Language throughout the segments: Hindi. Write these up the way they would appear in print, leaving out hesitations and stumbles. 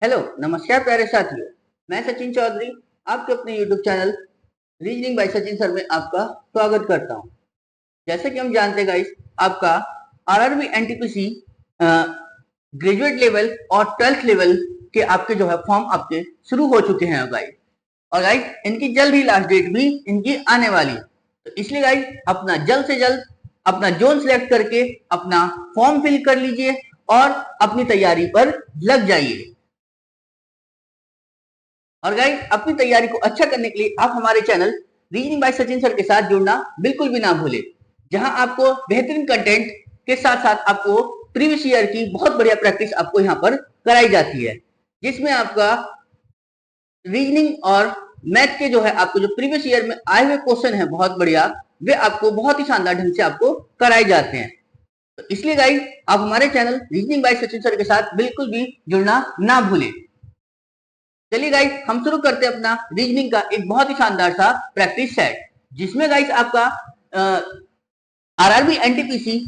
हेलो नमस्कार प्यारे साथियों। मैं सचिन चौधरी आपके अपने YouTube channel reasoning bye Sachin sir में आपका स्वागत करता हूं। जैसे कि हम जानते हैं गाइस, आपका आरआरबी एनटीपीसी ग्रेजुएट लेवल और 12th लेवल के आपके जो है फॉर्म आपके शुरू हो चुके हैं गाइस। और गाइस इनकी जल्द ही लास्ट डेट भी इनकी आने वाली है, तो इसलिए गाइस अपना जल्द से जल्द अपना जोन सिलेक्ट करके अपना फॉर्म फिल कर लीजिए और अपनी तैयारी पर लग जाइए। और गाइस अपनी तैयारी को अच्छा करने के लिए आप हमारे channel reasoning bye Sachin sir के साथ जुड़ना बिल्कुल भी ना भूलें, जहां आपको बेहतरीन कंटेंट के साथ साथ आपको प्रीवियस ईयर की बहुत बढ़िया प्रैक्टिस आपको यहां पर कराई जाती है, जिसमें आपका रीजनिंग और मैथ के जो है आपको जो प्रीवियस ईयर में आए हुए क्वेश्चन है बहुत बढ़िया, वे आपको बहुत ही शानदार ढंग से आपको कराए जाते हैं। तो इसलिए गाइस आप हमारे channel reasoning bye Sachin sir के साथ बिल्कुल भी जुड़ना ना भूलें। चलिए गाइस हम शुरू करते हैं अपना रीजनिंग का एक बहुत ही शानदार सा प्रैक्टिस सेट, जिसमें गाइस आपका आरआरबी एनटीपीसी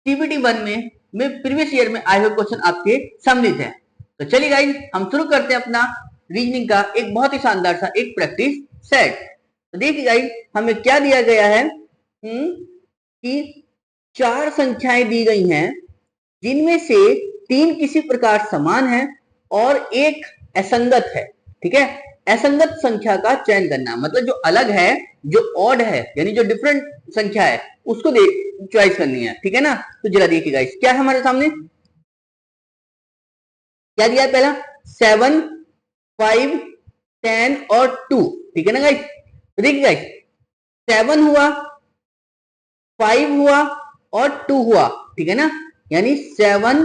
टीबीटी 1 में प्रीवियस ईयर में आए हुए क्वेश्चन आपके सम्मिलित हैं। तो चलिए गाइस हम शुरू करते हैं अपना रीजनिंग का एक बहुत ही शानदार सा एक प्रैक्टिस सेट। तो देखिए गाइस हमें क्या दिया गया है कि 4 संख्याएं दी गई हैं, जिनमें से 3 किसी प्रकार समान है और एक असंगत है। ठीक है, असंगत संख्या का चयन करना, मतलब जो अलग है, जो ऑड है, यानी जो डिफरेंट संख्या है उसको चॉइस करनी है। ठीक है ना, तो जरा देखिए गाइस क्या है हमारे सामने, क्या दिया है पहला 7, 5, 10 और 2। ठीक है ना गाइस, तो देखिए गाइस 7 हुआ, 5 हुआ और 2 हुआ। ठीक है ना, यानी 7,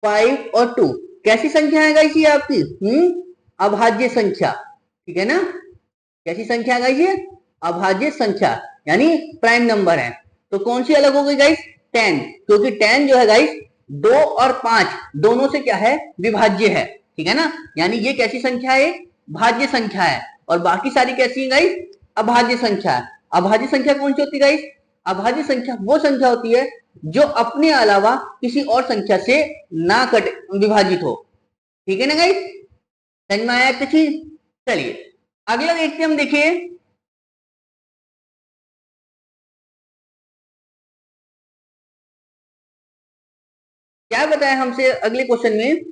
5 और 2 कैसी संख्या है गाइस ये आपकी अभाज्य संख्या। ठीक है ना, कैसी संख्या है गाइस ये अभाज्य संख्या, यानी प्राइम नंबर है। तो कौन सी अलग हो गई गाइस 10, क्योंकि 10 जो है गाइस 2 और 5 दोनों से क्या है विभाज्य है। ठीक है ना, यानी ये कैसी संख्या है भाज्य संख्या है, और बाकी सारी कैसी है गाइस अभाज्य संख्या है। अभाज्य संख्या कौन सी होती है गाइस, अभाज्य संख्या वो संख्या होती है जो अपने अलावा किसी और संख्या से ना विभाजित हो। ठीक है ना गाइस, समझ में आया कुछ चीज। चलिए अगला देखते हम, देखिए क्या बताया हमसे अगले क्वेश्चन में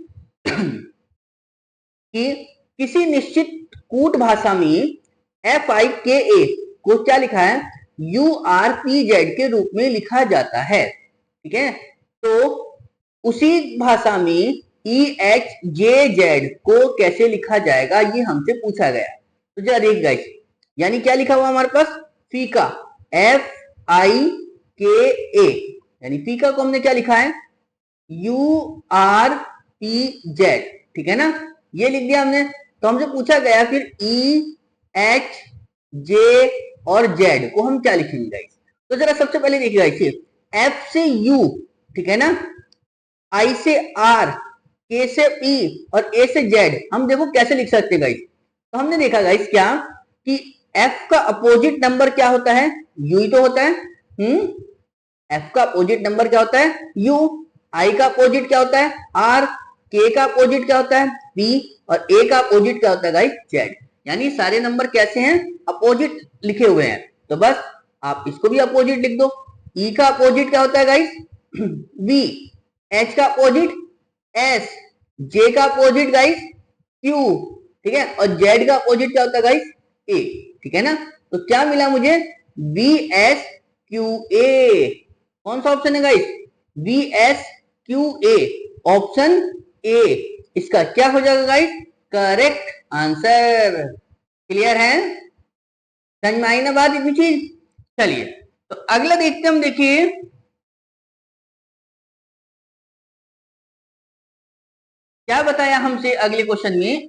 कि किसी निश्चित कूट भाषा में FIKA को क्या लिखा है URPZ के रूप में लिखा जाता है। ठीक है, तो उसी भाषा में EHJZ को कैसे लिखा जाएगा ये हमसे पूछा गया। तो जरा देख गाइस, यानी क्या लिखा हुआ हमारे पास फीका FIKA, यानी फीका को हमने क्या लिखा है URPZ। ठीक है ना, ये लिख दिया हमने। तो हमसे पूछा गया फिर EHJ और Z को हम क्या लिखेंगे गाइस। तो जरा सबसे पहले देखिए गाइस, F से U, ठीक है ना, I से R, K से P और A से Z हम देखो कैसे लिख सकते हैं गाइस। तो हमने देखा गाइस क्या कि F का अपोजिट नंबर क्या होता है U ही तो होता है। F का अपोजिट नंबर क्या होता है U, I का अपोजिट क्या होता है R, K का अपोजिट क्या होता है P और A का अपोजिट क्या होता है गाइस Z। यानी सारे नंबर कैसे हैं अपोजिट लिखे हुए हैं, तो बस आप इसको भी अपोजिट लिख दो। E का अपोजिट क्या होता है गाइस V, H का अपोजिट S, J का अपोजिट गाइस Q, ठीक है, और Z का अपोजिट क्या होता है गाइस A। ठीक है ना, तो क्या मिला मुझे VSQA। कौन सा ऑप्शन है गाइस VSQA, ऑप्शन ए इसका क्या हो जाएगा गाइस करेक्ट आंसर। क्लियर है, समझ में आई ना बात इतनी चीज। चलिए तो अगला देखते हम, देखिए क्या बताया हमसे अगले क्वेश्चन में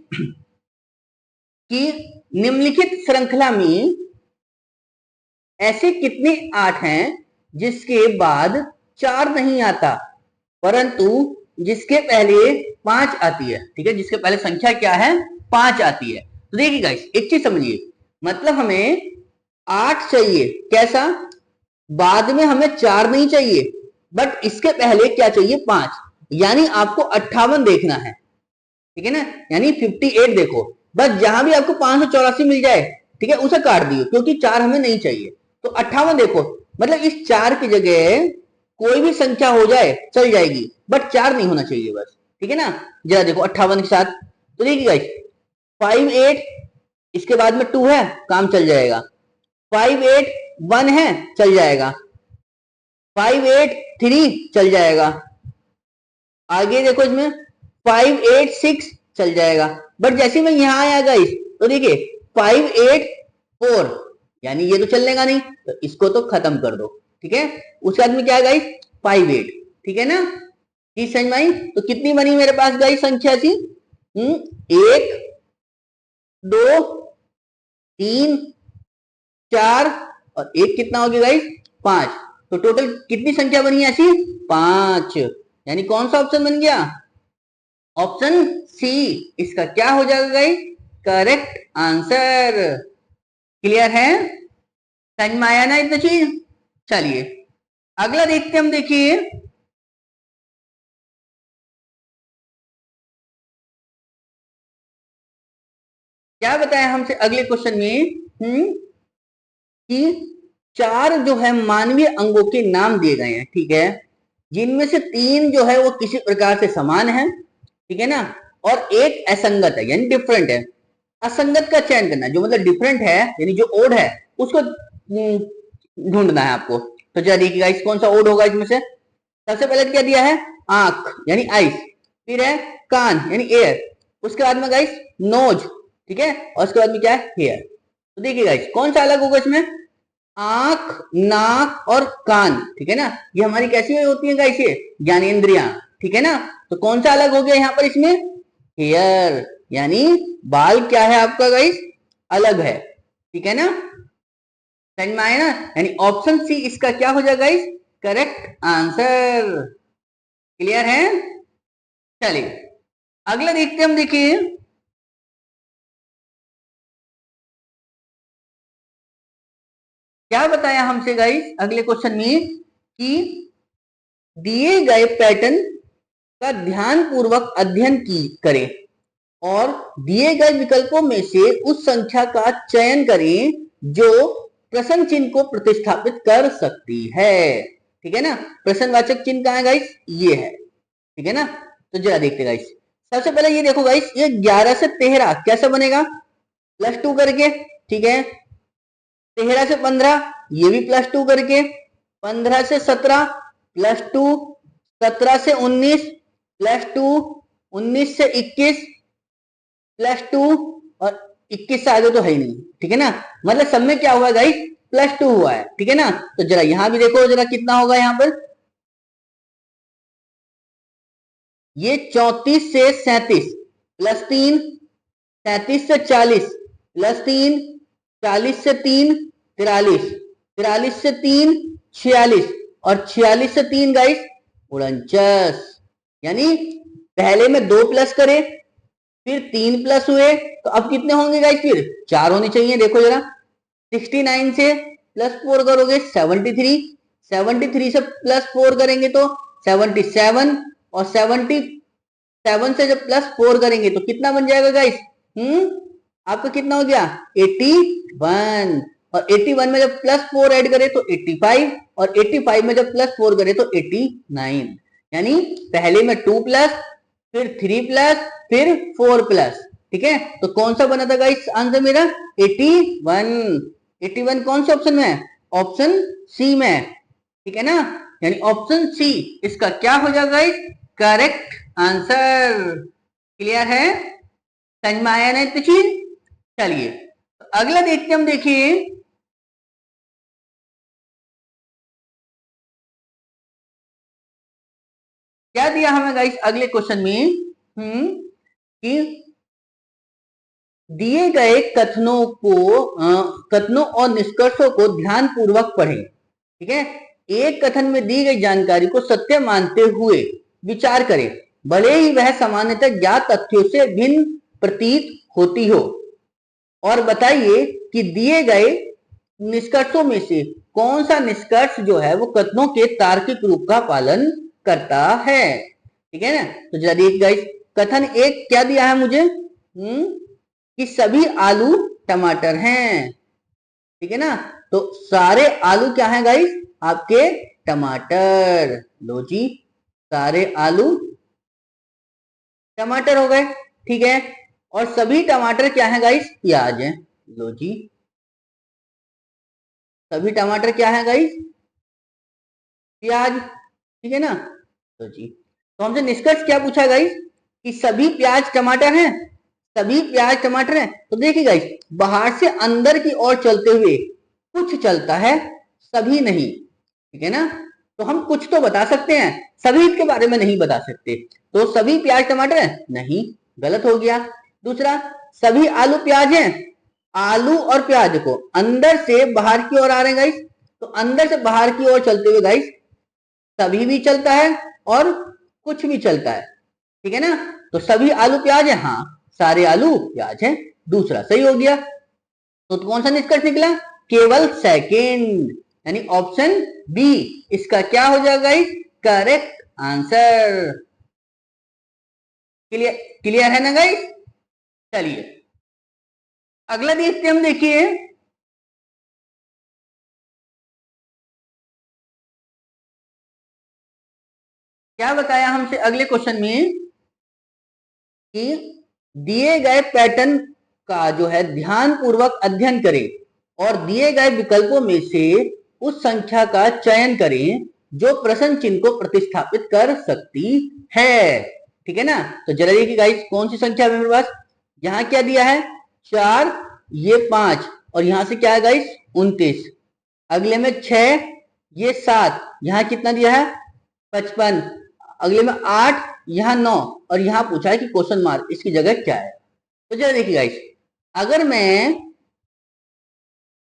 कि निम्नलिखित श्रृंखला में ऐसे कितने 8 हैं जिसके बाद 4 नहीं आता परंतु जिसके पहले 5 आती है। ठीक है, जिसके पहले संख्या क्या है 5 आती है। तो देखिए गाइस एक चीज समझिए, मतलब हमें 8 चाहिए कैसा, बाद में हमें 4 नहीं चाहिए, बट इसके पहले क्या चाहिए 5, यानी आपको 58 देखना है। ठीक है ना, यानी 58 देखो, बस जहां भी आपको 584 मिल जाए, ठीक है, उसे काट दियो, क्योंकि 4 हमें नहीं चाहिए। तो 58 देखो, मतलब इस 4 की जगह कोई भी संख्या हो जाए चल जाएगी, बट 4 नहीं होना चाहिए बस, ठीक है ना। जरा देखो 58 के साथ, तो देखिए गाइस 58, इसके बाद में 2 है, काम चल जाएगा। 581 है, चल जाएगा। 583 चल जाएगा। आगे देखो इसमें 586 चल जाएगा। बट जैसे मैं यहां आया गाइस, तो देखिए 584, यानी ये तो चलने का नहीं, तो इसको तो खत्म कर दो, ठीक है। उसके बाद में क्या है गाइस, 58, ठीक है ना। चीज समझ में आई। तो कितनी बनी मेरे पास गाइस संख्या थी, 1 2 3 4 और 1 कितना हो गया गाइस, 5। तो टोटल कितनी संख्या बनी ऐसी, 5। यानी कौन सा ऑप्शन बन गया, ऑप्शन सी इसका क्या हो जाएगा गाइस, करेक्ट आंसर। क्लियर है, समझ में आया ना इतना चीज। चलिए अगला देखते हैं हम, देखिए क्या बताया हमसे अगले क्वेश्चन में, कि 4 जो है मानवीय अंगों के नाम दिए गए हैं, ठीक है, जिनमें से 3 जो है वो किसी प्रकार से समान है, ठीक है ना, और एक असंगत है यानी डिफरेंट है। असंगत का चयन करना, जो मतलब डिफरेंट है यानी जो ओड है उसको ढूंढना है आपको। तो जरा देखिएगा इस कौन सा ओड होगा इसमें से। सबसे पहले क्या दिया है, आंख यानी आइस, फिर है कान यानी एयर, उसके बाद में गाइस नोज, ठीक है, और उसके बाद में क्या है, हेयर। तो देखिए गाइस कौन सा अलग होगा इसमें, आंख, नाक और कान, ठीक है ना, ये हमारी कैसी होती है गाइस, ये ज्ञानेंद्रियां, ठीक है ना। तो कौन सा अलग हो गया यहाँ पर इसमें, हेयर, यानी बाल क्या है आपका गाइस, अलग है, ठीक है ना। समझ में आया ना, यानी ऑप्शन सी इसका क्या हो जाएगा गाइस, करेक्ट आंसर। क्लियर है। चलिए अगला देखते हैं हम, देखिए क्या बताया हमसे गाइस अगले क्वेश्चन में, कि दिए गए पैटर्न का ध्यान पूर्वक अध्ययन की करें और दिए गए विकल्पों में से उस संख्या का चयन करें जो प्रश्न चिन्ह को प्रतिस्थापित कर सकती है, ठीक है ना। प्रश्नवाचक चिन्ह कहां है गाइस, ये है, ठीक है ना। तो जरा देखते गाइस, सबसे पहले ये देखो गाइस, ये 11 से 13 कैसे बनेगा, +2 करके, ठीक है। 13 से 15 ये भी +2 करके, 15 से 17 +2, 17 से 19 +2, 19 से 21 +2 और 21 से आगे तो है ही नहीं, ठीक है ना। मतलब सब में क्या हुआ गाइस, +2 हुआ है, ठीक है ना। तो जरा यहां भी देखो जरा कितना होगा यहाँ पर, ये 34 से 37 +3, 37 से 40 +3, 40 से 3 43, 43 से 3 46 और 46 से 3 गाइस 49। यानी पहले में 2 प्लस करे, फिर 3 प्लस हुए, तो अब कितने होंगे गाइस, फिर 4 होने चाहिए। देखो जरा 69 से +4 करोगे 73, 73 से +4 करेंगे तो 77 और 77 से जब +4 करेंगे तो कितना बन जाएगा गाइस, आपका कितना हो गया 81। और 81 में जब +4 ऐड करें तो 85 और 85 में जब +4 करें तो 89। यानी पहले में 2 प्लस, फिर 3 प्लस, फिर 4 प्लस, ठीक है। तो कौन सा बना था गाइस आंसर मेरा, 81। 81 कौन से ऑप्शन में है, ऑप्शन सी में, ठीक है ना। यानी ऑप्शन सी इसका क्या हो जाएगा गाइस, करेक्ट आंसर। क्लियर है, समझ में आया ना इतनी चीज। चलिए अगला देखते हम, देखिए क्या दिया हमें गाइस अगले क्वेश्चन में, कि दिए गए कथनों और निष्कर्षों को ध्यान पूर्वक पढ़ें, ठीक है। एक कथन में दी गई जानकारी को सत्य मानते हुए विचार करें, भले ही वह सामान्यतः ज्ञात तथ्यों से भिन्न प्रतीत होती हो, और बताइए कि दिए गए निष्कर्षों में से कौन सा निष्कर्ष जो है वो कथनों के तार्किक रूप का पालन करता है, ठीक है ना। तो जरा देखिए गाइस, कथन एक क्या दिया है मुझे, कि सभी आलू टमाटर हैं, ठीक है ना। तो सारे आलू क्या हैं गाइस, आपके टमाटर। लो जी, सारे आलू टमाटर हो गए, ठीक है। और सभी टमाटर क्या है गाइस, प्याज है। लो जी, सभी टमाटर क्या है गाइस, प्याज, ठीक है ना। तो जी, तो हमसे निष्कर्ष क्या पूछा गाइस, कि सभी प्याज टमाटर हैं, सभी प्याज टमाटर हैं। तो देखिए गाइस, बाहर से अंदर की ओर चलते हुए कुछ चलता है, सभी नहीं, ठीक है ना। तो हम कुछ तो बता सकते हैं, सभी के बारे में नहीं बता सकते। तो सभी प्याज टमाटर हैं, नहीं, गलत हो गया। दूसरा, सभी आलू प्याज हैं, आलू और प्याज को अंदर से बाहर की ओर आ रहे हैं गाइस, तो अंदर से बाहर की ओर चलते हुए गाइस सभी भी चलता है और कुछ भी चलता है, ठीक है ना। तो सभी आलू प्याज है, हाँ, सारे आलू प्याज है, दूसरा सही हो गया। तो कौन सा निष्कर्ष निकला, केवल सेकंड, यानी ऑप्शन बी इसका क्या हो जाएगा guys, correct answer. Clear, clear है ना गाइस। चलिए अगला देखते हम, देखिए क्या बताया हमसे अगले क्वेश्चन में, कि दिए गए पैटर्न का जो है ध्यान पूर्वक अध्ययन करें और दिए गए विकल्पों में से उस संख्या का चयन करें जो प्रश्न चिन्ह को प्रतिस्थापित कर सकती है, ठीक है ना। तो जरा देखिए गाइस, कौन सी संख्या है मेरे पास, यहाँ क्या दिया है 4, ये 5, और यहां से क्या है गाइस 29, अगले में 6, ये 7, यहाँ कितना दिया है 55, अगले में 8, यहाँ 9, और यहाँ पूछा है कि क्वेश्चन मार्क इसकी जगह क्या है। तो जरा देखिए गाइस, अगर मैं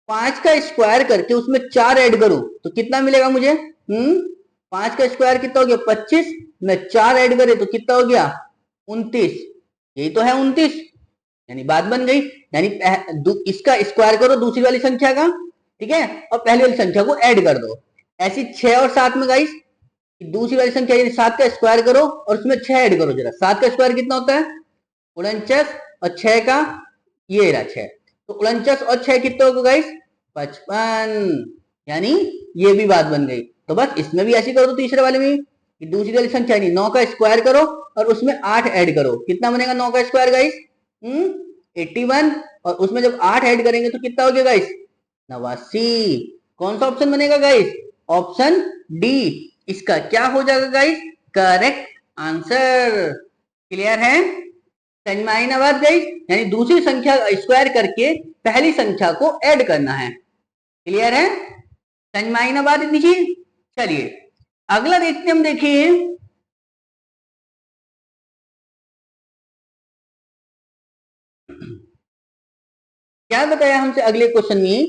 5 का स्क्वायर करके उसमें 4 ऐड करूं तो कितना मिलेगा मुझे, 5 का स्क्वायर कितना हो गया 25, में 4 ऐड करे तो कितना हो गया 29, यही तो है 29, यानी बात बन गई। यानी इसका स्क्वायर करो दूसरी वाली संख्या का, ठीक है, और पहली वाली संख्या को ऐड कर दो। ऐसी 6 और 7 में गाइस दूसरी वाली संख्या यानी 7 का स्क्वायर करो और उसमें 6 ऐड करो। जरा 7 का स्क्वायर कितना होता है 49, और 6 का ये रहा 6, तो 49 और 6 कितने होगा गाइस 55, यानी ये भी बात बन गई। तो बस इसमें भी ऐसी करो तो तीसरे वाले में कि दूसरी वाली संख्या यानी 9 का स्क्वायर करो और उसमें 8 ऐड करो, कितना बनेगा 9 का स्क्वायर गाइस 81, और उसमें जब 8 ऐड करेंगे तो कितना हो गया गाइस 89। कौन सा ऑप्शन बनेगा गाइस, ऑप्शन डी इसका क्या हो जाएगा गाइस, करेक्ट आंसर। क्लियर है, समझ में आई ना बात गाइस, यानी दूसरी संख्या स्क्वायर करके पहली संख्या को ऐड करना है। क्लियर है, समझ में आई ना बात इतनी चीज। चलिए अगला देखते हम, देखिए क्या बताया हमसे अगले क्वेश्चन में,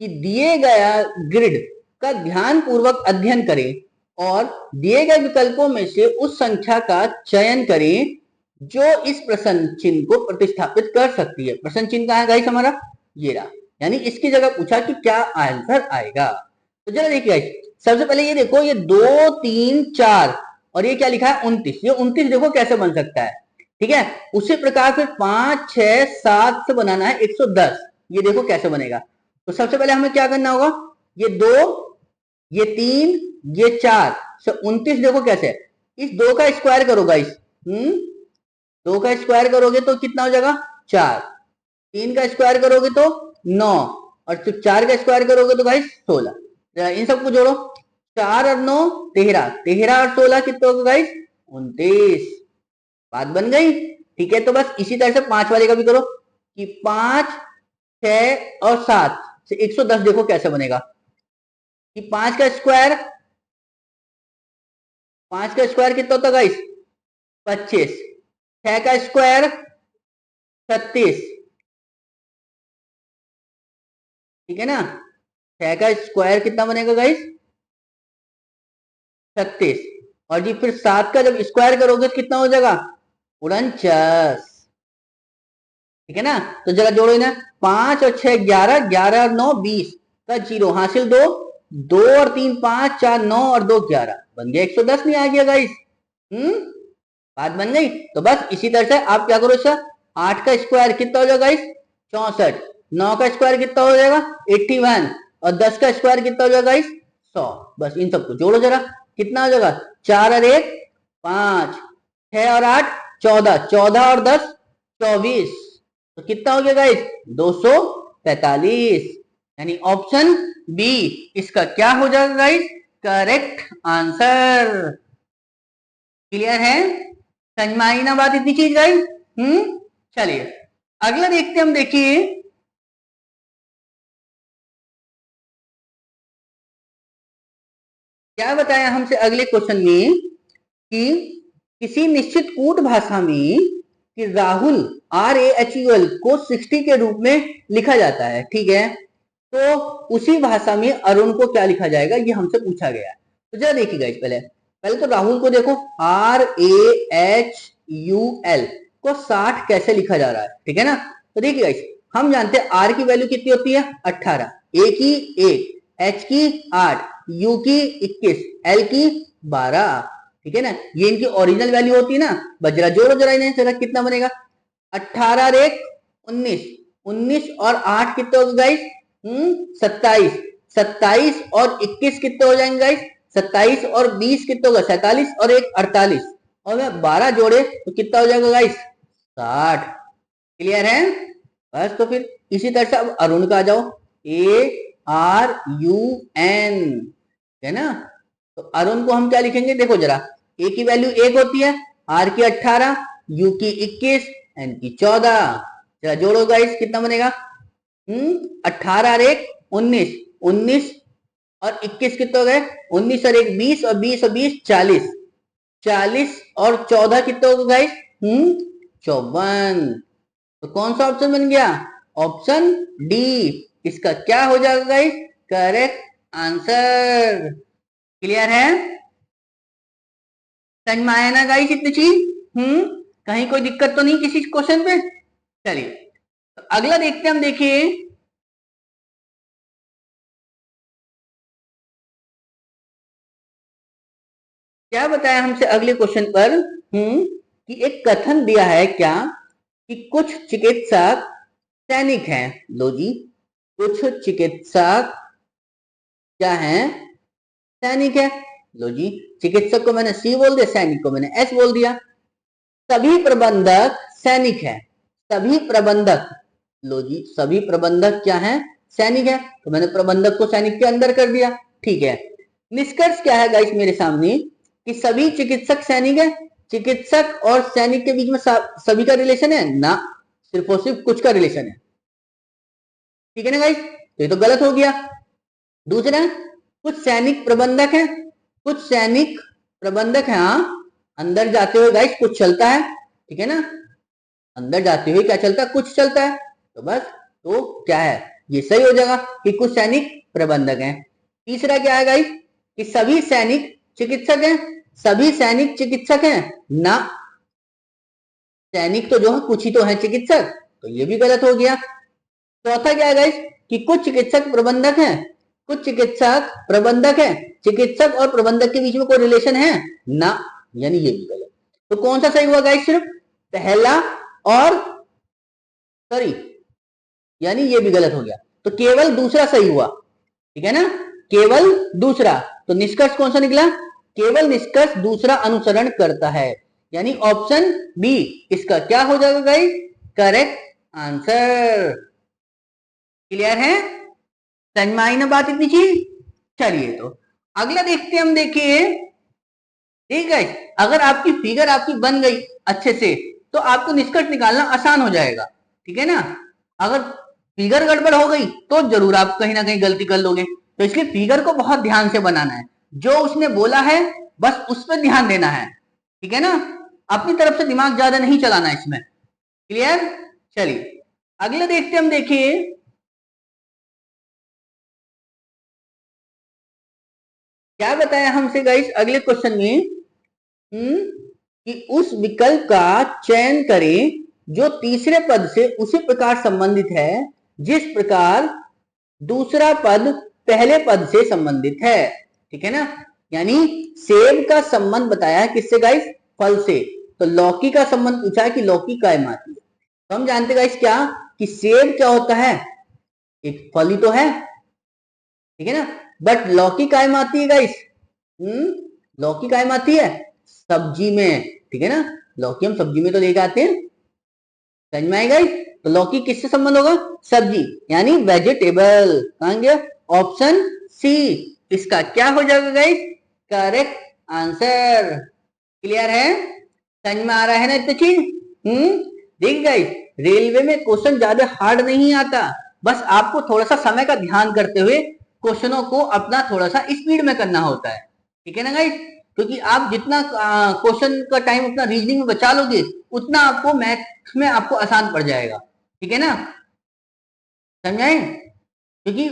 कि दिए गया ग्रिड का ध्यान पूर्वक अध्ययन करें और दिए गए विकल्पों में से उस संख्या का चयन करें जो इस प्रश्न चिन्ह को प्रतिस्थापित कर सकती है। प्रश्न चिन्ह कहां है गाइस हमारा, ये रहा, यानी इसकी जगह पूछा कि क्या आंसर आएगा। तो जरा देखिए गाइस, सबसे पहले ये देखो, ये 2 3 4 और ये क्या लिखा है 29, ये 29 देखो कैसे बन सकता है, ठीक है। उसी प्रकार फिर 5 6 7 से बनाना है 110, ये देखो कैसे बनेगा। तो सबसे पहले हमें क्या करना होगा, ये 2, ये 3, ये 4 से 29 देखो कैसे, इस 2 का स्क्वायर करो गाइस, 2 का स्क्वायर करोगे तो कितना हो जाएगा 4, 3 का स्क्वायर करोगे तो 9, और फिर 4 का स्क्वायर करोगे तो गाइस 16। इन सबको जोड़ो, 4 और 9 13, 13 और 16 कितने होगा गाइस 29, बात बन गई, ठीक है। तो बस इसी तरह से 5 वाले का भी करो, कि 5 6 और 7 से 110 देखो कैसे बनेगा, कि 5 का स्क्वायर, 5 का स्क्वायर कितना होता है गाइस 25, 6 का स्क्वायर 36, ठीक है ना, 6 का स्क्वायर कितना बनेगा गाइस 36, और जी फिर 7 का जब स्क्वायर करोगे तो कितना हो जाएगा 49, ठीक है ना। तो जरा जोड़ो ना, 5 और 6 11, 11 और 9 20 का जीरो हासिल 2, 2 और 3 5, 4 9 और 2 11, बन गया 110, नहीं आ गया गाइस, बात बन गई। तो बस इसी तरह से आप क्या करो, इसका 8 का स्क्वायर कितना हो जाएगा गाइस, 64। 9 का स्क्वायर कितना हो जाएगा, 81। और 10 का स्क्वायर कितना हो जाएगा गाइस, 100। बस इन सबको जोड़ो जरा, कितना हो जाएगा, 4 और 1 5, 6 और 8 14, 14 और 10 24। तो कितना हो गया गाइस, 245। यानी ऑप्शन बी इसका क्या हो जाएगा गाइस, करेक्ट आंसर। क्लियर है, समझ में आई ना बात इतनी चीज गाइस। चलिए अगला देखते हम, देखिए क्या बताया हमसे अगले क्वेश्चन में कि किसी निश्चित कूट भाषा में कि राहुल RAHUL को 60 के रूप में लिखा जाता है, ठीक है। तो उसी भाषा में अरुण को क्या लिखा जाएगा, ये हमसे पूछा गया। तो जरा देखिए गाइस, पहले पहले तो राहुल को देखो, RAHUL को 60 कैसे लिखा जा रहा है, ठीक है ना। तो देखिए गाइस, हम जानते हैं R की वैल्यू कितनी होती है, 18, A की 1, H की 8, U की 21, L की 12, ठीक है ना। ये इनकी ओरिजिनल वैल्यू होती है ना। बस जरा जोड़ो जरा इन्हें, जरा कितना बनेगा, 18 और 1 19, 19 और 8 कितने हो गए गाइस, 27, 27 और 21 कितने हो जाएंगे गाइस, 27 और 20 कितने होगा, 47 और 1 48, और मैं 12 जोड़े तो कितना हो जाएगा गाइस, 60। क्लियर है। बस तो फिर इसी तरह से अब अरुण का आ जाओ, ARUN, है ना। तो अरुण को हम क्या लिखेंगे, देखो जरा, ए की वैल्यू 1 होती है, आर की 18, यू की 21, एन की 14। जरा जोड़ो गाइस, कितना बनेगा, 18 और 1 19, 19 और 21 कितने हो गए, 19 और 1 20, और 20 और 20 40, 40 और 14 कितने हो गए गाइस, 54। तो कौन सा ऑप्शन बन गया, ऑप्शन डी इसका क्या हो जाएगा गाइस, करेक्ट आंसर। क्लियर है, समझ में आया ना गाइस इतनी चीज। कहीं कोई दिक्कत तो नहीं किसी क्वेश्चन पे। चलिए तो अगला देखते हैं हम, देखिए क्या बताया हमसे अगले क्वेश्चन पर, कि एक कथन दिया है क्या, कि कुछ चिकित्सक सैनिक हैं। लो जी, कुछ चिकित्सक क्या हैं, सैनिक है। लो जी, चिकित्सक को मैंने सी बोल दिया, सैनिक को मैंने एस बोल दिया। सभी प्रबंधक सैनिक है, सभी प्रबंधक, लो जी सभी प्रबंधक क्या है, सैनिक है। तो मैंने प्रबंधक को सैनिक के अंदर कर दिया, ठीक है। निष्कर्ष क्या है गाइस मेरे सामने, कि सभी चिकित्सक सैनिक है। चिकित्सक और सैनिक के बीच में सभी का रिलेशन है ना, सिर्फ और सिर्फ कुछ का रिलेशन है, ठीक है ना गाइस। तो ये तो गलत हो गया। दूसरा, कुछ सैनिक प्रबंधक है, कुछ सैनिक प्रबंधक है, हाँ अंदर जाते हुए गाइस कुछ चलता है, ठीक है ना। अंदर जाते हुए क्या चलता है, कुछ चलता है। तो बस तो क्या है, ये सही हो जाएगा कि कुछ सैनिक प्रबंधक हैं। तीसरा क्या है गाइस, कि सभी सैनिक चिकित्सक हैं। सभी सैनिक चिकित्सक हैं ना, सैनिक तो जो है कुछ ही तो है चिकित्सक, तो ये भी गलत हो गया। चौथा क्या है गाइस, कि कुछ चिकित्सक प्रबंधक हैं, कुछ चिकित्सक प्रबंधक हैं। चिकित्सक और प्रबंधक के बीच में कोई रिलेशन है ना, यानी ये भी गलत। तो कौन सा सही हुआ गाइस, सिर्फ पहला और सॉरी, यानी ये भी गलत हो गया। तो केवल दूसरा सही हुआ, ठीक है ना, केवल दूसरा। तो निष्कर्ष कौन सा निकला, केवल निष्कर्ष दूसरा अनुसरण करता है, यानी ऑप्शन बी इसका क्या हो जाएगा गाइस, करेक्ट आंसर। क्लियर है, समझ में आई ना बात इतनी चीज। चलिए तो अगला देखते हैं हम, देखिए ठीक है। अगर आपकी फिगर आपकी बन गई अच्छे से, तो आपको निष्कर्ष निकालना आसान हो जाएगा, ठीक है ना। अगर फिगर गड़बड़ हो गई तो जरूर आप कहीं ना कहीं गलती कर लोगे। तो इसलिए फिगर को बहुत ध्यान से बनाना है, जो उसने बोला है बस उस पर ध्यान देना है, ठीक है ना। अपनी तरफ से दिमाग ज्यादा नहीं चलाना है इसमें। क्लियर, चलिए अगले देखते हम, देखिए क्या बताया हमसे गाइस अगले क्वेश्चन में, कि उस विकल्प का चयन करें जो तीसरे पद से उसी प्रकार संबंधित है जिस प्रकार दूसरा पद पहले पद से संबंधित है, ठीक है ना। यानी सेब का संबंध बताया है किससे गाइस, फल से। तो लौकी का संबंध पूछा है कि लौकी कायम आती है। तो हम जानते गाइस क्या कि सेब क्या होता है, एक फल ही तो है, ठीक है ना। बट लौकी कायम आती है गाइस, लौकी कायम आती है सब्जी में, ठीक है ना। लौकी हम सब्जी में तो लेके आते हैं, समझ में आएगा। तो लौकी किससे संबंध होगा, सब्जी यानी वेजिटेबल। कहां गया ऑप्शन सी, इसका क्या हो जाएगा गाइस, करेक्ट आंसर। क्लियर है, समझ में आ रहा है ना इतना चीज। देखिए गाइस, रेलवे में क्वेश्चन ज्यादा हार्ड नहीं आता, बस आपको थोड़ा सा समय का ध्यान करते हुए क्वेश्चनों को अपना थोड़ा सा स्पीड में करना होता है, ठीक है ना गाइस। क्योंकि आप जितना क्वेश्चन का टाइम अपना रीजनिंग में बचा लोगे, उतना आपको मैथ में आपको आसान पड़ जाएगा, ठीक है ना, समझाएं। क्योंकि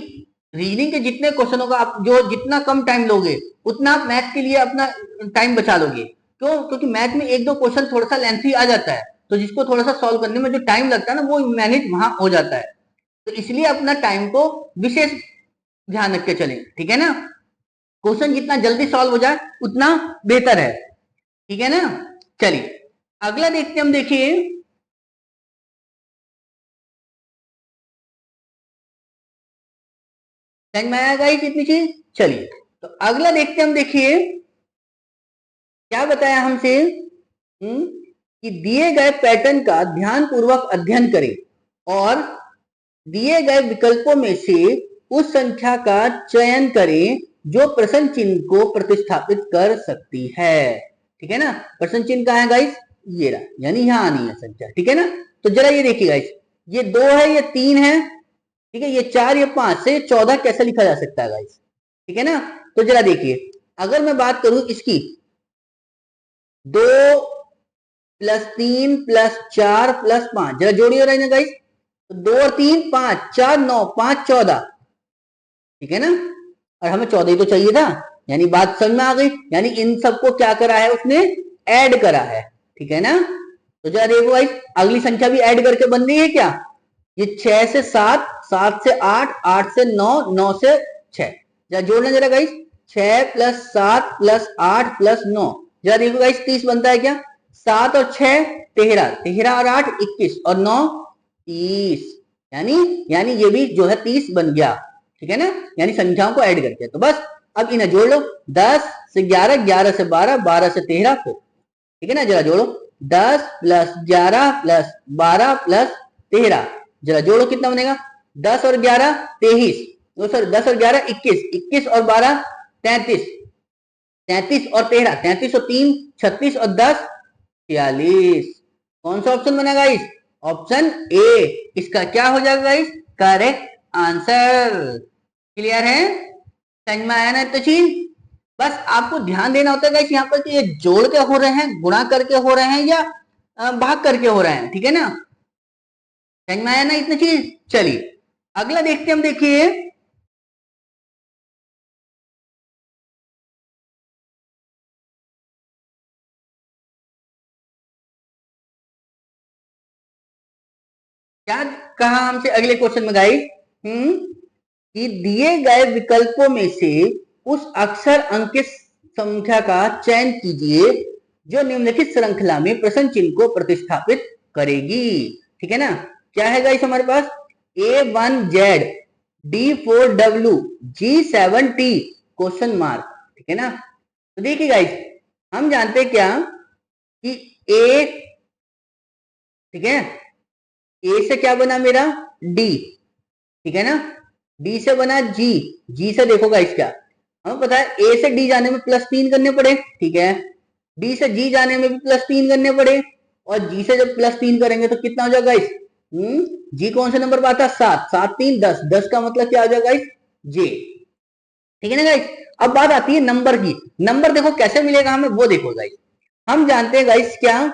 रीजनिंग के जितने क्वेश्चनों का आप जो जितना कम टाइम लोगे, उतना आप मैथ के लिए अपना टाइम बचा लोगे। क्यों, क्योंकि मैथ में एक दो क्वेश्चन थोड़ा सा लेंथी आ जाता है, तो जिसको थोड़ा सा सॉल्व करने में जो टाइम लगता है ना, वो मैनेज वहां हो जाता है। तो इसलिए अपना टाइम को विशेष ध्यान रख के चलें, ठीक है ना। क्वेश्चन जितना जल्दी सॉल्व हो जाए उतना बेहतर है, ठीक है ना। चलिए अगला देखते हम, देखिए समझ में आया गाइस इतनी चीज। चलिए तो अगला देखते हम, देखिए क्या बताया हमसे, कि दिए गए पैटर्न का ध्यानपूर्वक अध्ययन करें और दिए गए विकल्पों में से उस संख्या का चयन करें जो प्रश्न चिन्ह को प्रतिस्थापित कर सकती है, ठीक है ना। प्रश्न चिन्ह कहाँ है गाइस, ये रहा, यानी यहां आनी है संख्या, ठीक है ना। तो जरा ये देखिए गाइस, ये 2 है, ये 3 है, ठीक है, ये 4, ये 5 से 14 कैसे लिखा जा सकता है गाइस, ठीक है ना। तो जरा देखिए, अगर मैं बात करूं इसकी, 2 प्लस 3 प्लस 4 प्लस 5, जरा जोड़िए रहे ना गाइस। तो 2 और 3 5, 4 9, 5 14, ठीक है ना। और हमें 14 ही तो चाहिए था, यानी बात समझ में आ गई, यानी इन सबको क्या करा है उसने, ऐड करा है, ठीक है ना। तो जरा देखो गाइस, अगली संख्या भी ऐड करके बन रही है क्या, ये 6 से 7, 7 से 8, 8 से 9, 9 से 6, जरा जोड़ना जरा गाइस, 6 प्लस 7 प्लस 8 प्लस 9, जरा देखो गाइस 30 बनता है क्या, 7 और 6 13, 13 और 8 21 और 9 30, यानी ये भी जो है 30 बन गया, ठीक है ना, यानी संख्याओं को ऐड करके। तो बस अब इन्हें जोड़ लो, 10 से 11, 11 से 12, 12 से 13, ठीक है ना। जरा जोड़ो, 10 प्लस 11 प्लस 12 प्लस 13, जरा जोड़ो कितना बनेगा, 10 और 11 23, सॉरी 10 और 11 21, 21 और 12 33, 33 और 13 33 और 3 36 और 10 46। कौन सा ऑप्शन बनेगा इस, ऑप्शन ए, इसका क्या हो जाएगा गाइस, करेक्ट आंसर। क्लियर है, समझ में आया ना तो चीज। बस आपको ध्यान देना होता है गाइस यहाँ पर कि ये जोड़ के हो रहे हैं, गुणा करके हो रहे हैं, या भाग करके हो रहे हैं, ठीक है ना। समझ में आया ना इतना चीज। चलिए अगला देखते हम, देखिए क्या कहा हमसे अगले क्वेश्चन में गाइस, कि दिए गए विकल्पों में से उस अक्षर अंक की संख्या का चयन कीजिए जो निम्नलिखित श्रृंखला में प्रश्न चिन्ह को प्रतिस्थापित करेगी, ठीक है ना। क्या है गाइस हमारे पास, A1Z D4W G7T question mark, ठीक है ना। तो देखिए गाइस, हम जानते हैं क्या कि ए, ठीक है, ए से क्या बना मेरा, डी, ठीक है ना, डी से बना जी, जी से देखो गाइस क्या, हमें पता है ए से डी जाने में +3 करने पड़े, ठीक है, डी से जी जाने में भी +3 करने पड़े, और जी से जब +3 करेंगे तो कितना हो जाएगा गाइस, जी कौन से नंबर पर आता है, 7, 7 3 10, 10 का मतलब क्या हो जाएगा गाइस, जे, ठीक है ना गाइस। अब बात आती है नंबर की, नंबर देखो कैसे मिलेगा हमें, वो देखो गाइस। हम जानते हैं गाइस क्या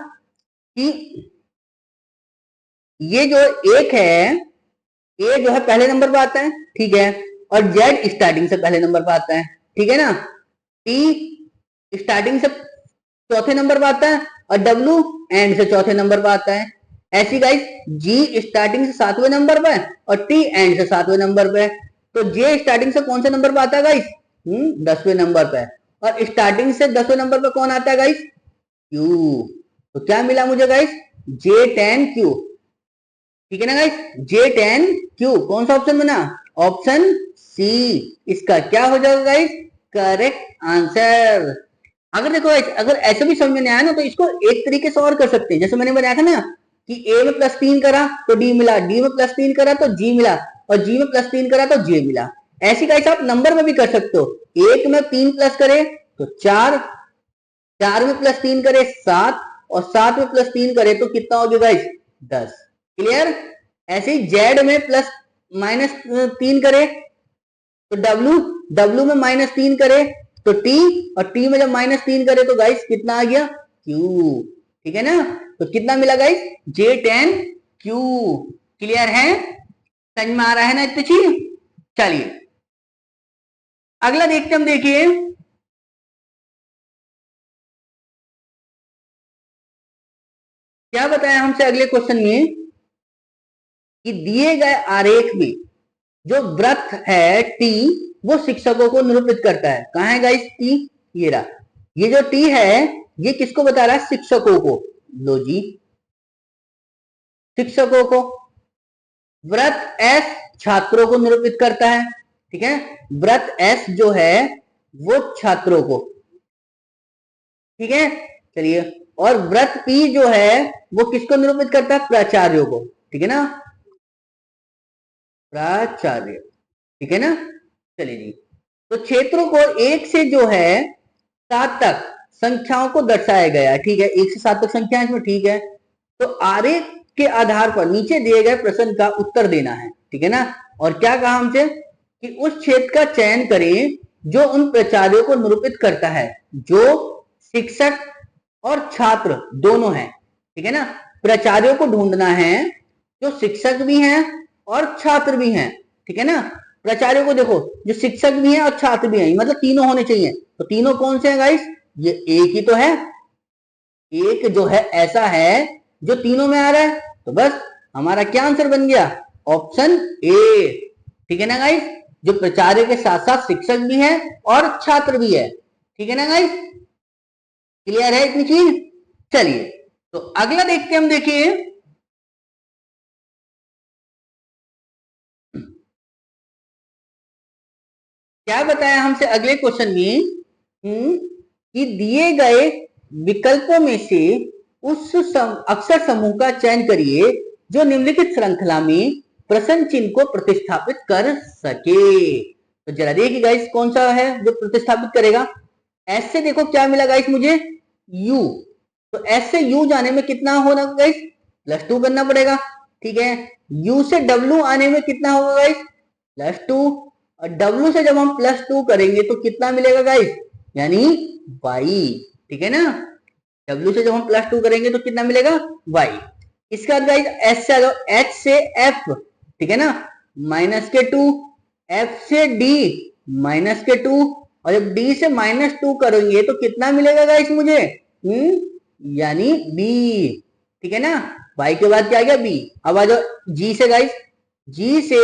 कि ये जो एक है, ए जो है पहले नंबर पर आता है, ठीक है, और जेड स्टार्टिंग से पहले नंबर पर आता है, ठीक है ना, टी स्टार्टिंग से चौथे नंबर पर आता है, और डब्ल्यू एंड से चौथे नंबर पर आता है। ऐसी गाइस जी स्टार्टिंग से 7वें नंबर पर और टी एंड से 7वें नंबर पे। तो जे स्टार्टिंग से कौन से नंबर पर आता है गाइस, 10वें नंबर पे, और स्टार्टिंग से 10वें नंबर पे कौन आता है गाइस, क्यू, तो क्या मिला मुझे गाइस, जे टेन क्यू। ठीक है ना गाइस, जे टेन क्यू कौन सा ऑप्शन बना, ऑप्शन सी इसका क्या हो जाएगा गाइस, करेक्ट आंसर। अगर देखो अगर ऐसे भी समझ में नहीं आया ना तो इसको एक तरीके से और कर सकते हैं, जैसे मैंने बताया था ना कि ए में +3 करा तो डी मिला, डी में +3 करा तो जी मिला, और जी में +3 करा तो जे मिला। ऐसी गाइस आप नंबर में भी कर सकते हो, एक में 3 प्लस करे तो 4, 4 में +3 करे 7, और 7 में +3 करे तो कितना हो गया गाइस, 10। क्लियर। ऐसे ही जेड में -3 करे तो डब्ल्यू, डब्ल्यू में -3 करे तो टी, और टी में जब -3 करे तो गाइस कितना आ गया, क्यू। ठीक है ना, तो कितना मिला guys, J ten Q. Clear है, समझ में आ रहा है ना इतनी चीज। चलिए अगला देखते हम, देखिए क्या बताया हमसे अगले क्वेश्चन में कि दिए गए आरेख में जो वृत्त है टी वो शिक्षकों को निरूपित करता है। कहां है गाइस टी, ये रहा, ये जो टी है ये किसको बता रहा है, शिक्षकों को। लो जी, शिक्षकों को। वृत्त एस छात्रों को निरूपित करता है। ठीक है, वृत्त एस जो है वो छात्रों को। ठीक है, चलिए, और वृत्त पी जो है वो किसको निरूपित करता है, प्राचार्यों को। ठीक है ना, प्राचार्य। ठीक है ना, चलिए जी। तो क्षेत्रों को 1 से जो है 7 तक संख्याओं को दर्शाया गया है। ठीक है, 1 से 7 तक संख्या इसमें। ठीक है, तो आरेख के आधार पर नीचे दिए गए प्रश्न का उत्तर देना है। ठीक है ना, और क्या कहा हमसे कि उस क्षेत्र का चयन करें जो उन प्राचार्यों को निरूपित करता है जो शिक्षक और छात्र दोनों हैं। ठीक है ना, प्राचार्यों को ढूंढना है जो शिक्षक भी हैं और छात्र भी हैं। ठीक है ना, प्राचार्यों को देखो जो शिक्षक भी हैं और छात्र भी हैं, मतलब तीनों होने चाहिए। तो तीनों कौन से हैं गाइस, ये एक ही तो है, एक जो है ऐसा है जो तीनों में आ रहा है। तो बस हमारा क्या आंसर बन गया, ऑप्शन ए। ठीक है ना गाइस, जो प्राचार्य के साथ साथ शिक्षक भी है और छात्र भी है। ठीक है ना गाइस, क्लियर है इतनी चीज। चलिए तो अगला देखते हैं हम, देखिए क्या बताया हमसे अगले क्वेश्चन में, कि दिए गए विकल्पों में से उस अक्षर समूह का चयन करिए जो निम्नलिखित श्रृंखला में प्रश्न चिन्ह को प्रतिस्थापित कर सके। तो जरा देखिए गाइस कौन सा है जो प्रतिस्थापित करेगा। एस से देखो क्या मिला गाइस मुझे, यू। तो एस से यू जाने में कितना होगा गाइस, +2 करना पड़ेगा। ठीक है, यू से डब्ल्यू आने में कितना होगा गाइस, +2, और डब्ल्यू से जब हम +2 करेंगे तो कितना मिलेगा गाइस, यानी y। ठीक है ना, डब्ल्यू से जब हम +2 करेंगे तो कितना मिलेगा, y। इसके बाद गाइस एस से आ जाओ, एच से एफ। ठीक है ना, -2, एफ से डी -2, और जब डी से -2 करेंगे तो कितना मिलेगा गाइस मुझे, यानी बी। ठीक है ना, y के बाद क्या आ गया बी। अब आ जाओ जी से गाइस, जी से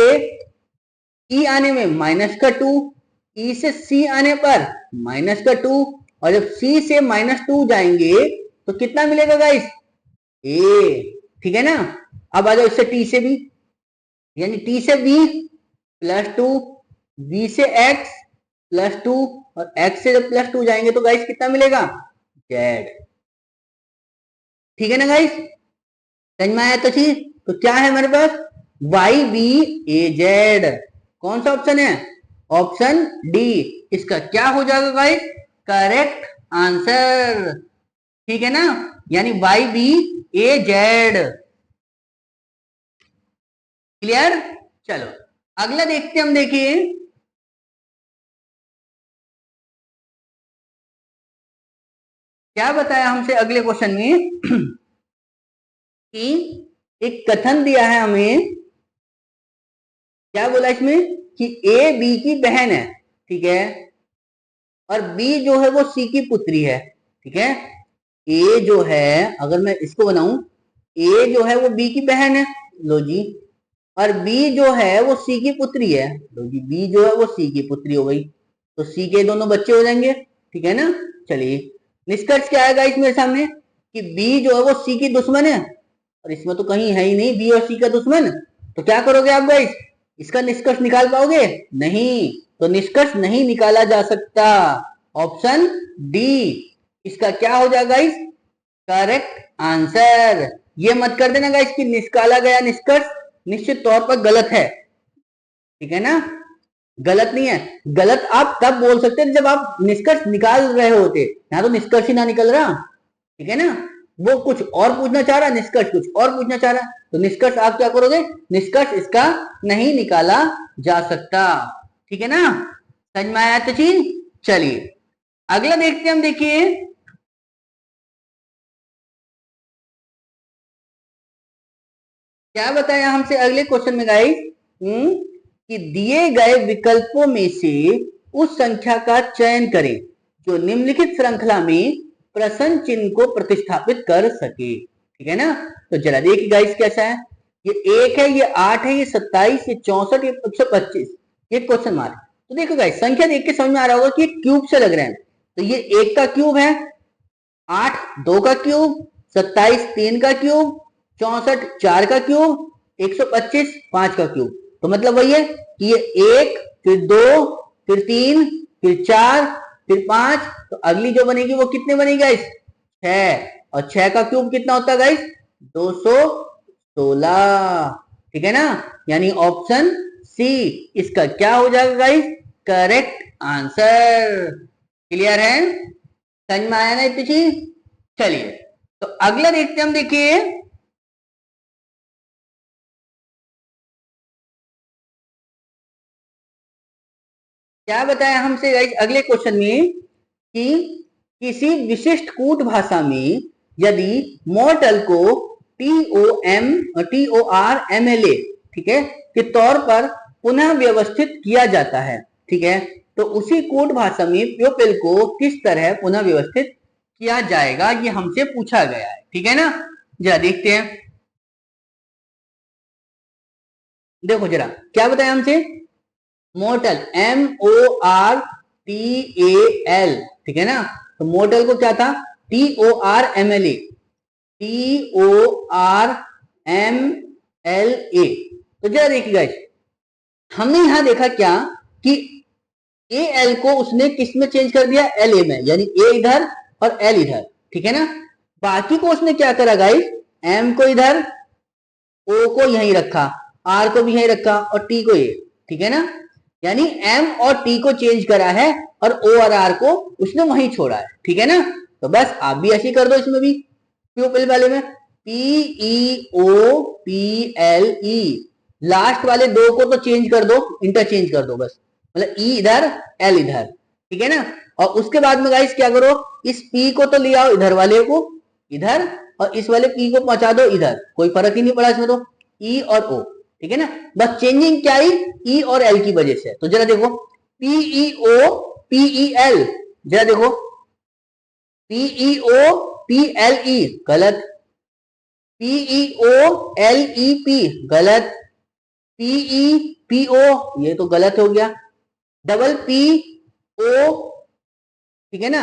ई आने में -2, ई से सी आने पर -2, और जब सी से -2 जाएंगे तो कितना मिलेगा गाइस, ए। ठीक है ना, अब आ जाओ इससे टी से बी, यानी टी से बी +2, बी से एक्स +2, और एक्स से जब +2 जाएंगे तो गाइस कितना मिलेगा, जेड। ठीक है ना गाइस, समझ में आया तो चीज। तो क्या है हमारे पास, वाई बी ए जेड। कौन सा ऑप्शन है, ऑप्शन डी इसका क्या हो जाएगा गाइस, करेक्ट आंसर। ठीक है ना, यानी वाई बी ए जेड। क्लियर। चलो अगला देखते हम, देखिए क्या बताया हमसे अगले क्वेश्चन में कि एक कथन दिया है हमें, क्या बोला इसमें कि ए बी की बहन है। ठीक है, और बी जो है वो सी की पुत्री है। ठीक है, ए जो है अगर मैं इसको बनाऊं, ए जो है वो बी की बहन है, लो जी, और बी जो है वो सी की पुत्री है, लो जी, बी जो है वो सी की पुत्री हो गई, तो सी के दोनों बच्चे हो जाएंगे। ठीक है ना, चलिए निष्कर्ष क्या आएगा इस मेरे सामने कि बी जो है वो सी की दुश्मन है, और इसमें तो कहीं है ही नहीं बी और सी का दुश्मन, तो क्या करोगे आप गाइस, इसका निष्कर्ष निकाल पाओगे? नहीं, तो निष्कर्ष नहीं निकाला जा सकता। ऑप्शन डी इसका क्या हो जाएगा गाइस, करेक्ट आंसर। ये मत कर देना गाइस कि निकाला गया निष्कर्ष निश्चित तौर पर गलत है, ठीक है ना, गलत नहीं है। गलत आप तब बोल सकते हैं जब आप निष्कर्ष निकाल रहे होते, यहाँ तो निष्कर्ष ही ना निकल रहा, ठीक है ना, वो कुछ और पूछना चाह रहा, निष्कर्ष कुछ और पूछना चाह रहा, तो निष्कर्ष आप क्या करोगे, निष्कर्ष इसका नहीं निकाला जा सकता, ठीक है ना, समझ में आया तो चीज। चलिए अगला देखते हैं हम, देखिए क्या बताया हमसे अगले क्वेश्चन में गाइस, कि दिए गए विकल्पों में से उस संख्या का चयन करें जो निम्नलिखित श्रृंखला में प्रश्न चिन्ह को प्रतिस्थापित कर सके, ठीक है ना। तो जरा देखिए गाइस कैसा है, ये 1 है, ये 8 है, ये 27, ये 64, ये 125, ये क्वेश्चन मार्क। तो देखो गाइस संख्या देख के समझ में आ रहा होगा कि क्यूब से लग रहे हैं, तो ये 1 का क्यूब है, 8 2 का क्यूब, 27 3 का क्यूब, 64 4 का क्यूब, 125 5 का क्यूब। तो मतलब वही है कि ये 1 फिर 2 फिर 3 फिर 4 फिर 5, तो अगली जो बनेगी वो कितने बनेगी गाइस, 6, और 6 का क्यूब कितना होता है गाइस, 216, ठीक है ना, यानी ऑप्शन सी इसका क्या हो जाएगा गाइस, करेक्ट आंसर। क्लियर है, समझ में आया ना इतनी चीज। चलिए तो अगला देखते हैं हम, देखिए क्या बताया हमसे गाइस अगले क्वेश्चन में, कि किसी विशिष्ट कूट भाषा में यदि मॉर्टल को TORMLA, ठीक है, के तौर पर पुनः व्यवस्थित किया जाता है, ठीक है, तो उसी कूट भाषा में प्योपेल को किस तरह पुनः व्यवस्थित किया जाएगा, ये हमसे पूछा गया है, ठीक है ना। जरा देखते हैं, देखो जरा क्या बताया हमसे, मोर्टल MORTAL, ठीक है ना, तो मोर्टल को क्या था, TORMLA, TORMLA। तो जरा देखिए गाइस, हमने यहां देखा क्या कि AL को उसने किस में चेंज कर दिया, LA में, यानी A इधर और L इधर, ठीक है ना। बाकी को उसने क्या करा गाइस, M को इधर, O को यहीं रखा, R को भी यहीं रखा, और T को ये, ठीक है ना, यानी M और T को चेंज करा है और O और R को उसने वहीं छोड़ा है, ठीक है ना। तो बस आप भी ऐसे कर दो इसमें भी, प्यूपिल वाले में PEOPLE, लास्ट वाले दो को तो चेंज कर दो, इंटरचेंज कर दो बस, मतलब E इधर L इधर, ठीक है ना। और उसके बाद में गाइस क्या करो, इस P को तो ले आओ इधर वाले को इधर, और इस वाले P को पहुंचा दो इधर, कोई फर्क ही नहीं पड़ा इसमें, तो E और O, ठीक है ना, बस चेंजिंग क्या आई, E और L की वजह से। तो जरा देखो PEOPEL, जरा देखो PEOPLE गलत, PEOLEP गलत, PEPO ये तो गलत हो गया, डबल PO, ठीक है ना,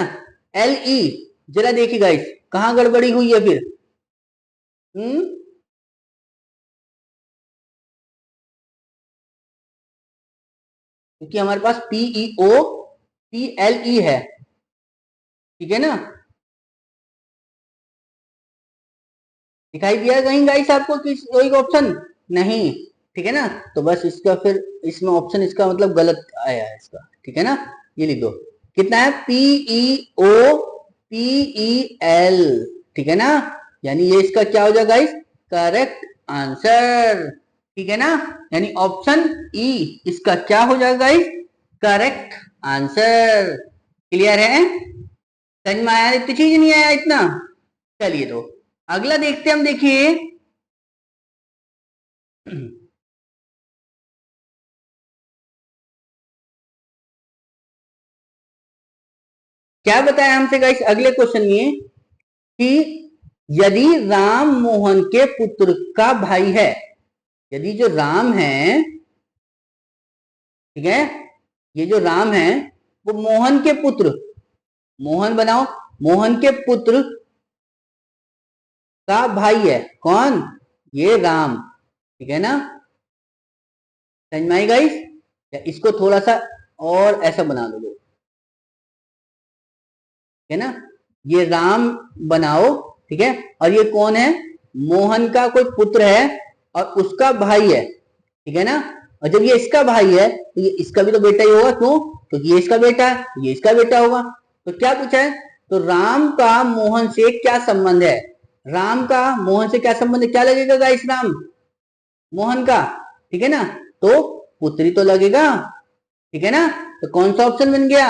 LE, जरा देखिए गाइस कहां गड़बड़ी हुई है फिर, क्योंकि हमारे पास PEOPLE है, ठीक है ना, दिखाई दिया कहीं गाइस आपको कि कोई ऑप्शन नहीं, ठीक है ना, तो बस इसका फिर इसमें ऑप्शन इसका मतलब गलत आया है इसका, ठीक है ना, ये लिख दो, कितना है PEOPEL, ठीक है ना, यानी ये इसका क्या हो जाएगा गाइस, करेक्ट आंसर, ठीक है ना, यानी ऑप्शन ई इसका क्या हो जाएगा गाइस, करेक्ट आंसर। क्लियर है, समझ में आया, इतनी चीज नहीं आया इतना। चलिए तो अगला देखते हैं हम, देखिए क्या बताया हमसे गाइस अगले क्वेश्चन में, कि यदि राम मोहन के पुत्र का भाई है, यदि जो राम है, ठीक है, ये जो राम है वो मोहन के पुत्र, मोहन बनाओ, मोहन के पुत्र का भाई है कौन? ये राम। ठीक है ना, समझ में आई गाइस? इसको थोड़ा सा और ऐसा बना दो, ठीक है ना, ये राम बनाओ, ठीक है, और ये कौन है? मोहन का कोई पुत्र है और उसका भाई है, ठीक है ना। और जब ये इसका भाई है तो ये इसका भी तो बेटा ही होगा, क्यों? तो ये इसका बेटा है, ये इसका बेटा होगा। तो क्या पूछा है? तो राम का मोहन से क्या संबंध है? राम का मोहन से क्या संबंध है? क्या लगेगा गाइस? राम मोहन का, ठीक है ना, तो पुत्री तो लगेगा, ठीक है ना। तो कौन सा ऑप्शन बन गया?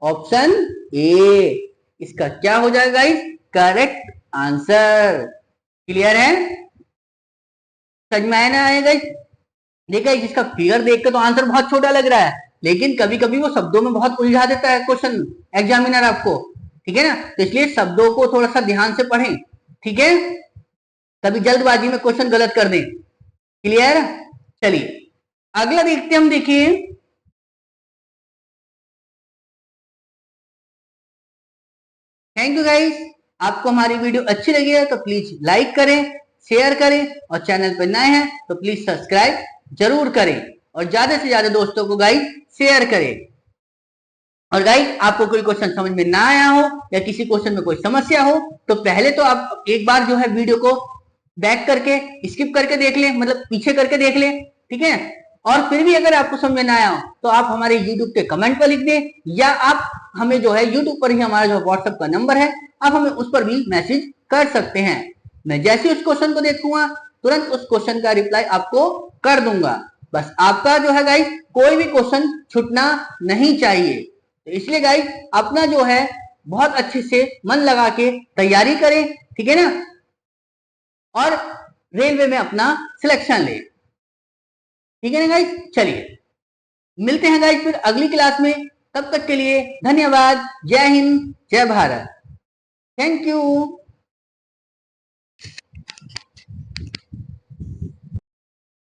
ऑप्शन ए इसका क्या हो जाएगा गाइस? Correct answer. क्लियर है? समझ में आया ना? आया गाइस? देखा, जिसका फिगर देख के तो आंसर बहुत छोटा लग रहा है, लेकिन कभी कभी वो शब्दों में बहुत उलझा देता है क्वेश्चन एग्जामिनर आपको, ठीक है ना। तो इसलिए शब्दों को थोड़ा सा ध्यान से पढ़ें, ठीक है, कभी जल्दबाजी में क्वेश्चन गलत कर दें। क्लियर? चलिए अगला देखते हम, देखिए थैंक यू गाइस। आपको हमारी वीडियो अच्छी लगी है तो प्लीज लाइक करें, शेयर करें, और चैनल पर नए हैं तो प्लीज सब्सक्राइब जरूर करें, और ज्यादा से ज्यादा दोस्तों को गाइस शेयर करें। और गाइस आपको कोई क्वेश्चन समझ में ना आया हो या किसी क्वेश्चन में कोई समस्या हो तो पहले तो आप एक बार जो है वीडियो को बैक करके स्किप करके देख लें, मतलब पीछे करके देख लें, ठीक है। और फिर भी अगर आपको समझ में ना आया हो तो आप हमारे YouTube के कमेंट पर लिख दें, या आप हमें जो है YouTube पर ही हमारा जो व्हाट्सएप का नंबर है आप हमें उस पर भी मैसेज कर सकते हैं। मैं जैसे उस क्वेश्चन को देखूंगा तुरंत उस क्वेश्चन का रिप्लाई आपको कर दूंगा। बस आपका जो है गाइस कोई भी क्वेश्चन छूटना नहीं चाहिए। तो इसलिए गाइस अपना जो है बहुत अच्छे से मन लगा के तैयारी करें, ठीक है ना, और रेलवे में अपना सिलेक्शन लें, ठीक है ना गाइस। चलिए मिलते हैं गाइस फिर अगली क्लास में, तब तक के लिए धन्यवाद। जय हिंद, जय भारत, थैंक यू।